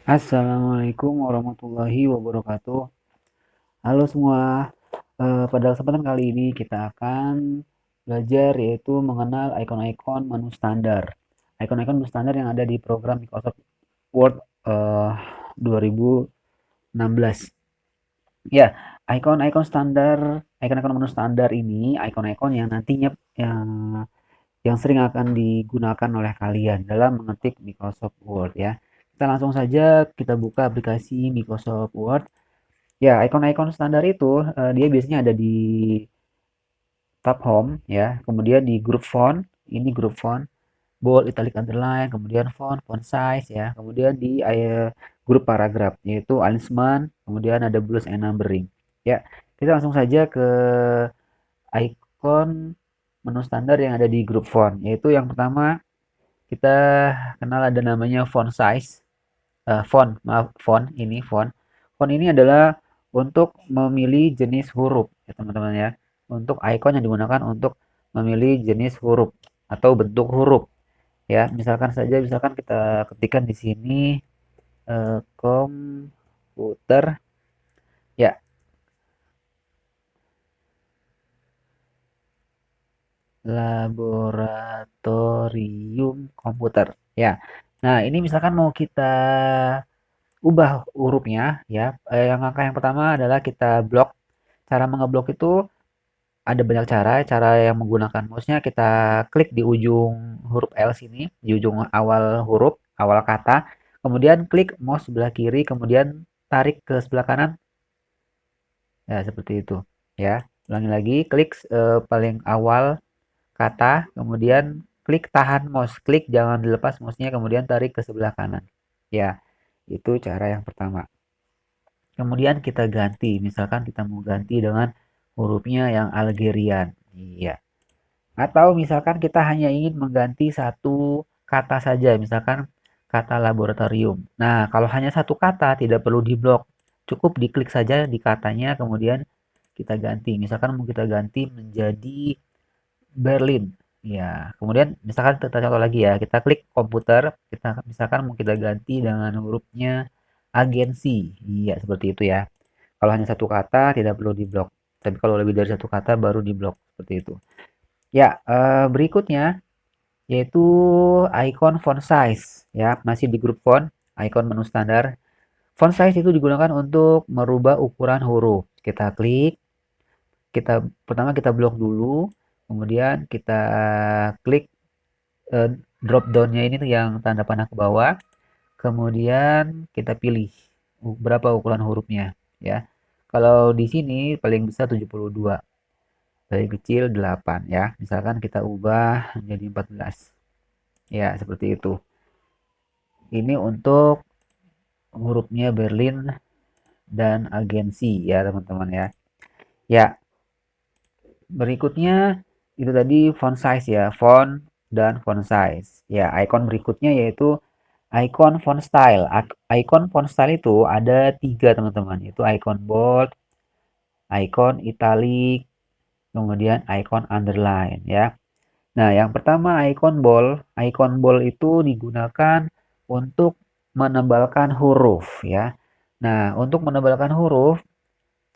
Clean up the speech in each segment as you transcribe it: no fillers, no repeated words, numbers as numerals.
Assalamualaikum warahmatullahi wabarakatuh. Halo semua, pada kesempatan kali ini kita akan belajar yaitu mengenal icon-icon menu standar. Icon-icon menu standar yang ada di program Microsoft Word 2016. Ya, icon-icon menu standar ini, icon-icon yang nantinya yang yang sering akan digunakan oleh kalian dalam mengetik Microsoft Word ya. Kita langsung saja kita buka aplikasi Microsoft Word. Ya, icon-icon standar itu dia biasanya ada di tab home ya, kemudian di grup font, ini grup font, bold, italic, underline, kemudian font size ya, kemudian di grup paragraf yaitu alignment, kemudian ada blues and numbering. Ya, kita langsung saja ke icon menu standar yang ada di grup font, yaitu yang pertama kita kenal ada namanya font size. Font ini adalah untuk memilih jenis huruf ya teman-teman ya. Untuk icon yang digunakan untuk memilih jenis huruf atau bentuk huruf ya. Misalkan kita ketikkan di sini komputer ya, laboratorium komputer ya. Nah, ini misalkan mau kita ubah hurufnya ya. Yang langkah yang pertama adalah kita blok. Cara mengeblok itu ada banyak cara. Cara yang menggunakan mouse-nya kita klik di ujung huruf L sini, di ujung awal huruf, awal kata. Kemudian klik mouse sebelah kiri, kemudian tarik ke sebelah kanan. Ya, seperti itu. Ya, ulangi lagi, klik paling awal kata, kemudian klik tahan mouse, klik jangan dilepas mouse-nya, kemudian tarik ke sebelah kanan. Ya, itu cara yang pertama. Kemudian kita ganti, misalkan kita mau ganti dengan hurufnya yang Algerian. Iya. Atau misalkan kita hanya ingin mengganti satu kata saja, misalkan kata laboratorium. Nah, kalau hanya satu kata tidak perlu diblok. Cukup diklik saja di katanya, kemudian kita ganti. Misalkan mau kita ganti menjadi Berlin. Ya, kemudian misalkan kita contoh lagi ya, kita klik komputer, kita misalkan mau kita ganti dengan hurufnya agensi. Iya, seperti itu ya. Kalau hanya satu kata tidak perlu diblok. Tapi kalau lebih dari satu kata baru diblok seperti itu. Ya, berikutnya yaitu icon font size ya, masih di grup font, icon menu standar. Font size itu digunakan untuk merubah ukuran huruf. Kita klik, pertama kita blok dulu, kemudian kita klik eh, drop downnya ini tuh yang tanda panah ke bawah, kemudian kita pilih berapa ukuran hurufnya ya. Kalau di sini paling besar 72, paling kecil 8 ya. Misalkan kita ubah menjadi 14. Ya, seperti itu. Ini untuk hurufnya Berlin dan agensi ya, teman-teman ya. Ya, berikutnya itu tadi font size ya, font dan font size. Ya, icon berikutnya yaitu icon font style. Icon font style itu ada 3 teman-teman, yaitu icon bold, icon italic, kemudian icon underline ya. Nah, yang pertama icon bold. Icon bold itu digunakan untuk menebalkan huruf ya. Nah, untuk menebalkan huruf,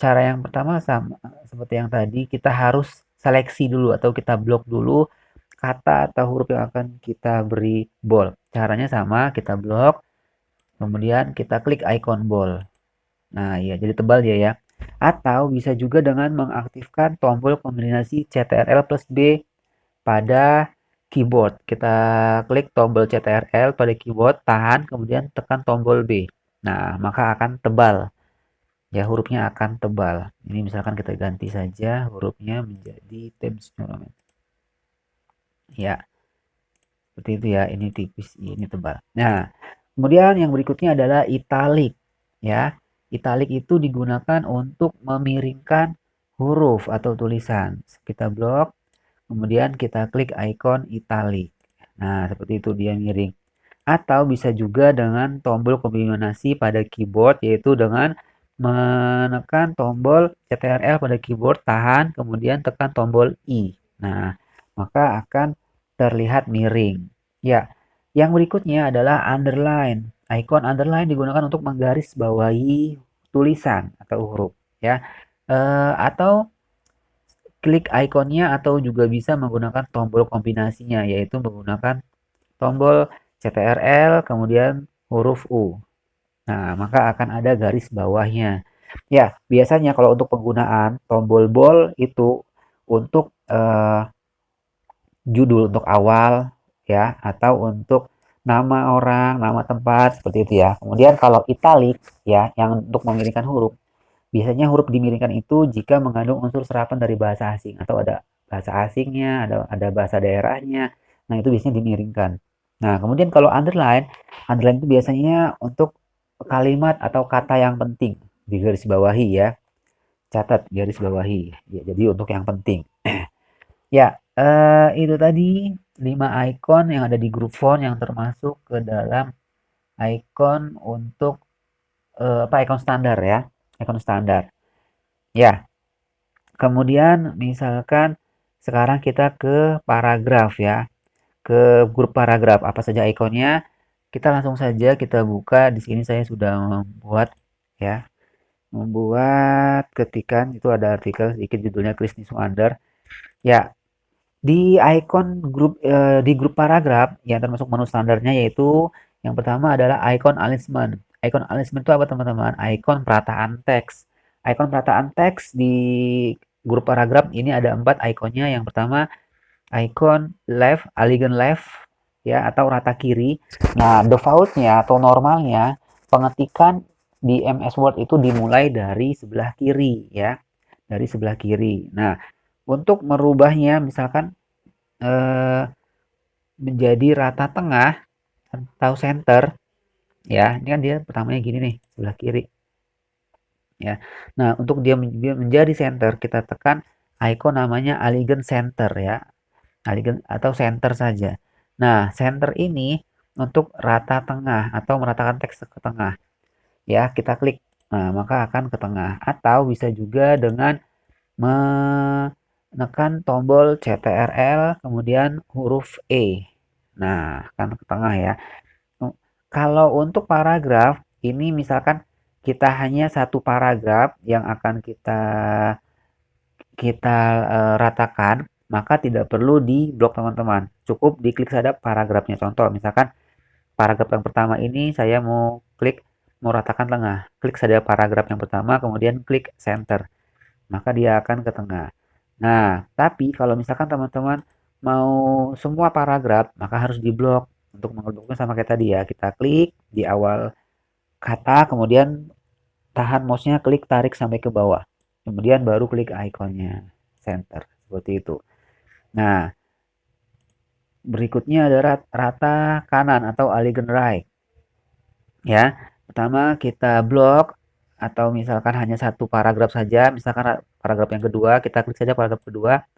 cara yang pertama sama seperti yang tadi, kita harus seleksi dulu atau kita blok dulu kata atau huruf yang akan kita beri bold. Caranya sama, kita blok, kemudian kita klik icon bold. Nah, ya jadi tebal dia ya. Atau bisa juga dengan mengaktifkan tombol kombinasi CTRL plus B pada keyboard. Kita klik tombol CTRL pada keyboard, tahan, kemudian tekan tombol B. Nah, maka akan tebal. Ya, hurufnya akan tebal. Ini misalkan kita ganti saja hurufnya menjadi Times New Roman. Ya, seperti itu ya. Ini tipis, ini tebal. Nah, kemudian yang berikutnya adalah italic. Ya, italic itu digunakan untuk memiringkan huruf atau tulisan. Kita blok, kemudian kita klik icon italic. Nah, seperti itu dia miring. Atau bisa juga dengan tombol kombinasi pada keyboard, yaitu dengan menekan tombol CTRL pada keyboard, tahan, kemudian tekan tombol I. Nah, maka akan terlihat miring. Ya, yang berikutnya adalah underline. icon underline digunakan untuk menggaris bawahi tulisan atau huruf ya. Atau klik ikonnya atau juga bisa menggunakan tombol kombinasinya yaitu menggunakan tombol CTRL kemudian huruf U. Nah, maka akan ada garis bawahnya. Ya, biasanya kalau untuk penggunaan tombol bold itu untuk judul untuk awal ya atau untuk nama orang, nama tempat seperti itu ya. Kemudian kalau italic ya yang untuk memiringkan huruf, biasanya huruf dimiringkan itu jika mengandung unsur serapan dari bahasa asing atau ada bahasa asingnya, ada bahasa daerahnya. Nah, itu biasanya dimiringkan. Nah, kemudian kalau underline, underline itu biasanya untuk kalimat atau kata yang penting di garis bawahi ya. Catat garis bawahi. Ya, jadi untuk yang penting. Ya, itu tadi 5 icon yang ada di grup font yang termasuk ke dalam icon untuk icon standar ya, icon standar. Ya, kemudian misalkan sekarang kita ke paragraf ya, ke grup paragraf apa saja ikonnya. Kita langsung saja kita buka di sini saya sudah membuat ya, membuat ketikan itu ada artikel sedikit judulnya Krisni Suandar. Ya, di icon grup di grup paragraf yang termasuk menu standarnya yaitu yang pertama adalah icon alignment. Icon alignment itu apa teman-teman? Icon perataan teks. Icon perataan teks di grup paragraf ini ada 4 ikonnya. Yang pertama icon left, align left ya atau rata kiri. Nah, defaultnya atau normalnya pengetikan di MS Word itu dimulai dari sebelah kiri ya, dari sebelah kiri. Nah, untuk merubahnya misalkan eh, menjadi rata tengah atau center ya ini kan dia pertamanya gini nih sebelah kiri ya. Nah untuk dia menjadi center kita tekan icon namanya align center ya, align atau center saja. Nah center ini untuk rata tengah atau meratakan teks ke tengah ya, kita klik. Nah maka akan ke tengah atau bisa juga dengan menekan tombol CTRL kemudian huruf E. Nah, kan ke tengah ya. Kalau untuk paragraf, ini misalkan kita hanya satu paragraf yang akan kita kita ratakan, maka tidak perlu di blok teman-teman. Cukup diklik saja paragrafnya. Contoh, misalkan paragraf yang pertama ini saya mau klik mau ratakan tengah. Klik saja paragraf yang pertama, kemudian klik center. Maka dia akan ke tengah. Nah, tapi kalau misalkan teman-teman mau semua paragraf, maka harus diblok. Untuk mengebloknya sama kayak tadi ya, kita klik di awal kata, kemudian tahan mouse-nya, klik tarik sampai ke bawah. Kemudian baru klik ikonnya, center, seperti itu. Nah, berikutnya adalah rata kanan atau align right. Ya, pertama kita blok atau misalkan hanya satu paragraf saja, misalkan paragraf yang kedua, kita klik saja paragraf kedua.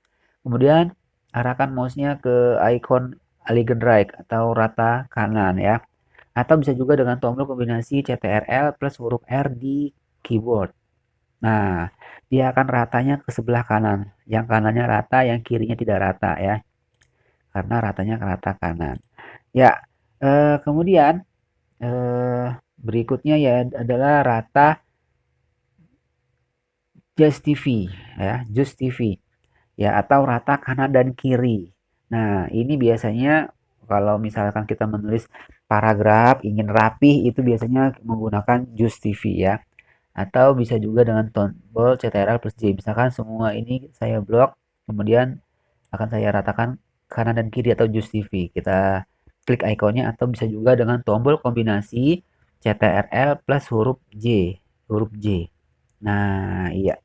Kemudian arahkan mouse-nya ke icon align right atau rata kanan ya. Atau bisa juga dengan tombol kombinasi CTRL plus huruf R di keyboard. Nah, dia akan ratanya ke sebelah kanan. Yang kanannya rata, yang kirinya tidak rata ya. Karena ratanya ke rata kanan. Ya, kemudian berikutnya ya adalah rata Just TV ya, Just TV. Ya atau rata kanan dan kiri. Nah, ini biasanya kalau misalkan kita menulis paragraf ingin rapih itu biasanya menggunakan Just TV ya. Atau bisa juga dengan tombol CTRL plus J. Misalkan semua ini saya blok, kemudian akan saya ratakan kanan dan kiri atau Just TV. Kita klik ikonnya atau bisa juga dengan tombol kombinasi CTRL plus huruf J, huruf J. Nah, iya.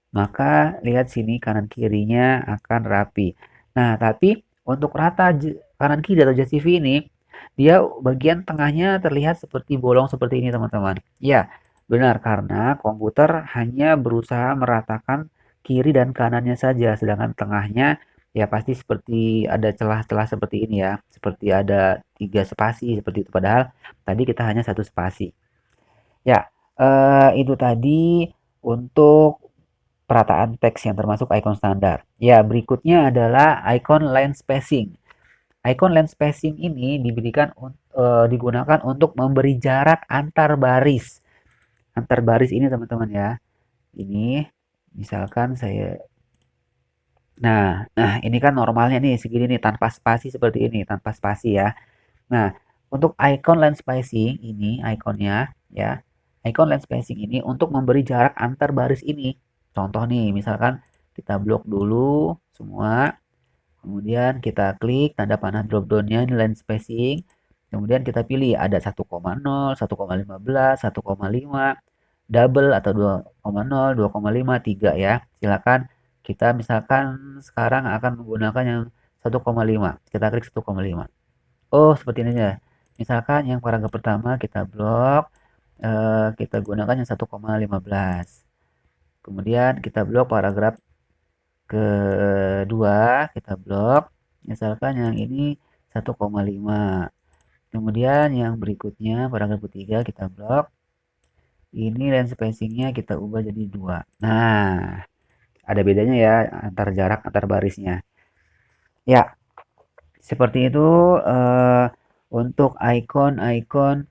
Maka lihat sini kanan kirinya akan rapi. Nah, tapi untuk rata kanan kiri atau Just TV ini, dia bagian tengahnya terlihat seperti bolong seperti ini teman-teman. Ya, benar karena komputer hanya berusaha meratakan kiri dan kanannya saja, sedangkan tengahnya ya pasti seperti ada celah-celah seperti ini ya, seperti ada 3 spasi seperti itu. Padahal tadi kita hanya 1 spasi. Ya, itu tadi untuk perataan teks yang termasuk icon standar. Ya, berikutnya adalah icon line spacing. Icon line spacing ini diberikan digunakan untuk memberi jarak antar baris. Antar baris ini teman-teman ya. Ini misalkan saya nah ini kan normalnya nih segini nih tanpa spasi seperti ini, tanpa spasi ya. Nah, untuk icon line spacing ini ikonnya ya. Icon line spacing ini untuk memberi jarak antar baris ini. Contoh nih, misalkan kita blok dulu semua, kemudian kita klik tanda panah drop down-nya ini line spacing. Kemudian kita pilih ada 1,0, 1,15, 1,5, double atau 2,0, 2,5, 3 ya. Silakan kita misalkan sekarang akan menggunakan yang 1,5. Kita klik 1,5. Oh, seperti ini ya. Misalkan yang paragraf pertama kita blok, kita gunakan yang 1,15. Kemudian kita blok paragraf kedua, kita blok. Misalkan yang ini 1,5. Kemudian yang berikutnya paragraf ketiga kita blok. Ini lens spacingnya kita ubah jadi 2. Nah, ada bedanya ya antar jarak antar barisnya. Ya, seperti itu untuk icon-icon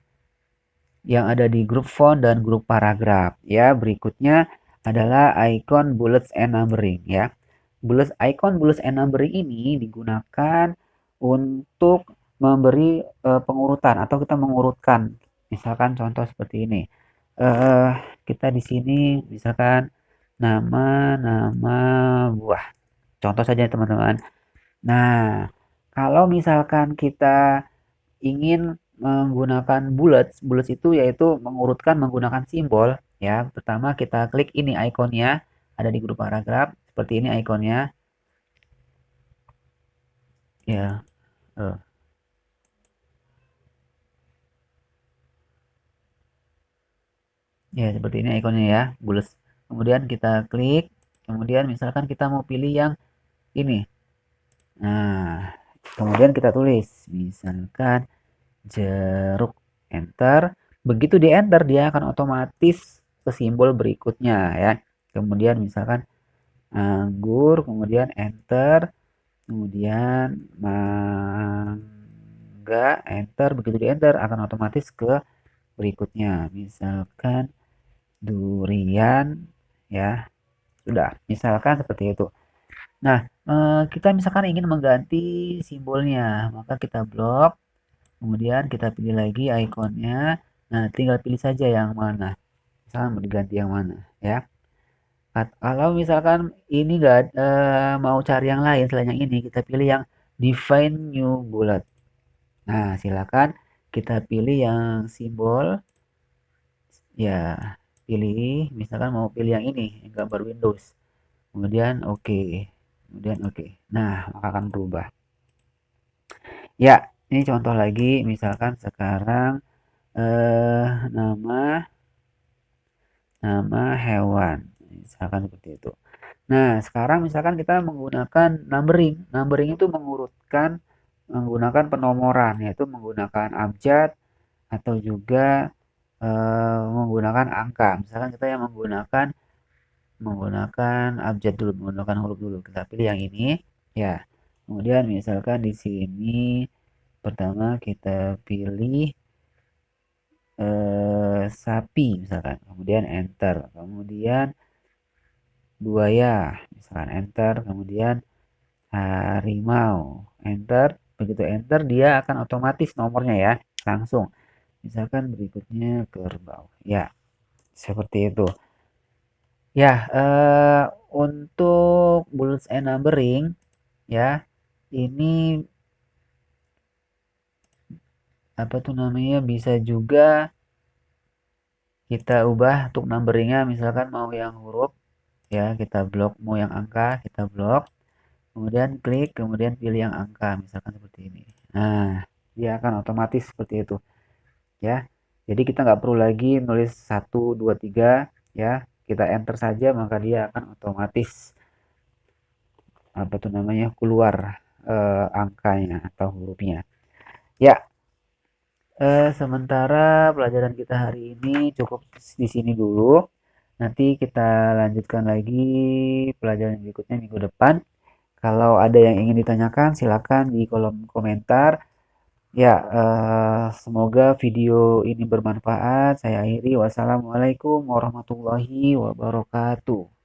yang ada di grup font dan grup paragraf ya. Berikutnya adalah icon bullets and numbering ya. Bullets and numbering ini digunakan untuk memberi pengurutan atau kita mengurutkan. Misalkan contoh seperti ini. Eh kita di sini misalkan nama buah. Contoh saja teman-teman. Nah, kalau misalkan kita ingin menggunakan bullets, bullets itu yaitu mengurutkan menggunakan simbol ya. Pertama kita klik ini ikonnya, ada di grup paragraf, seperti ini ikonnya. Ya, eh. Ya seperti ini ikonnya ya, bullets. Kemudian kita klik, kemudian misalkan kita mau pilih yang ini. Nah, kemudian kita tulis, misalkan jeruk, enter. Begitu di enter dia akan otomatis ke simbol berikutnya ya. Kemudian misalkan anggur, kemudian enter, kemudian mangga, enter. Begitu di enter akan otomatis ke berikutnya. Misalkan durian ya. Sudah, misalkan seperti itu. Nah, kita misalkan ingin mengganti simbolnya, maka kita blok. Kemudian kita pilih lagi ikonnya. Nah, tinggal pilih saja yang mana. Misalkan mau diganti yang mana ya. Kalau misalkan ini nggak mau cari yang lain selain yang ini, kita pilih yang define new bullet. Nah, silakan kita pilih yang simbol. Ya, pilih. Misalkan mau pilih yang ini, yang gambar Windows. Kemudian oke. Okay. Kemudian oke. Okay. Nah, maka akan berubah. Ya, ini contoh lagi. Misalkan sekarang nama hewan. Misalkan seperti itu. Nah, sekarang misalkan kita menggunakan numbering. Numbering itu menggunakan penomoran, yaitu menggunakan abjad atau juga menggunakan angka. Misalkan kita yang menggunakan abjad dulu, menggunakan huruf dulu. Kita pilih yang ini, ya. Kemudian misalkan di sini pertama kita pilih sapi misalkan, kemudian enter, kemudian buaya, misalkan enter, kemudian harimau, enter. Begitu enter dia akan otomatis nomornya ya, langsung. Misalkan berikutnya kerbau. Ya, seperti itu. Ya, untuk bullets and numbering ya, ini apa tuh namanya bisa juga kita ubah untuk numberingnya, misalkan mau yang huruf ya kita blok, mau yang angka kita blok, kemudian klik, kemudian pilih yang angka misalkan seperti ini. Nah, dia akan otomatis seperti itu ya. Jadi kita nggak perlu lagi nulis 1, 2, 3 ya, kita enter saja maka dia akan otomatis apa tuh namanya keluar angkanya atau hurufnya ya. Sementara pelajaran kita hari ini cukup di sini dulu. Nanti kita lanjutkan lagi pelajaran berikutnya minggu depan. Kalau ada yang ingin ditanyakan, silakan di kolom komentar. Ya, semoga video ini bermanfaat. Saya akhiri. Wassalamualaikum warahmatullahi wabarakatuh.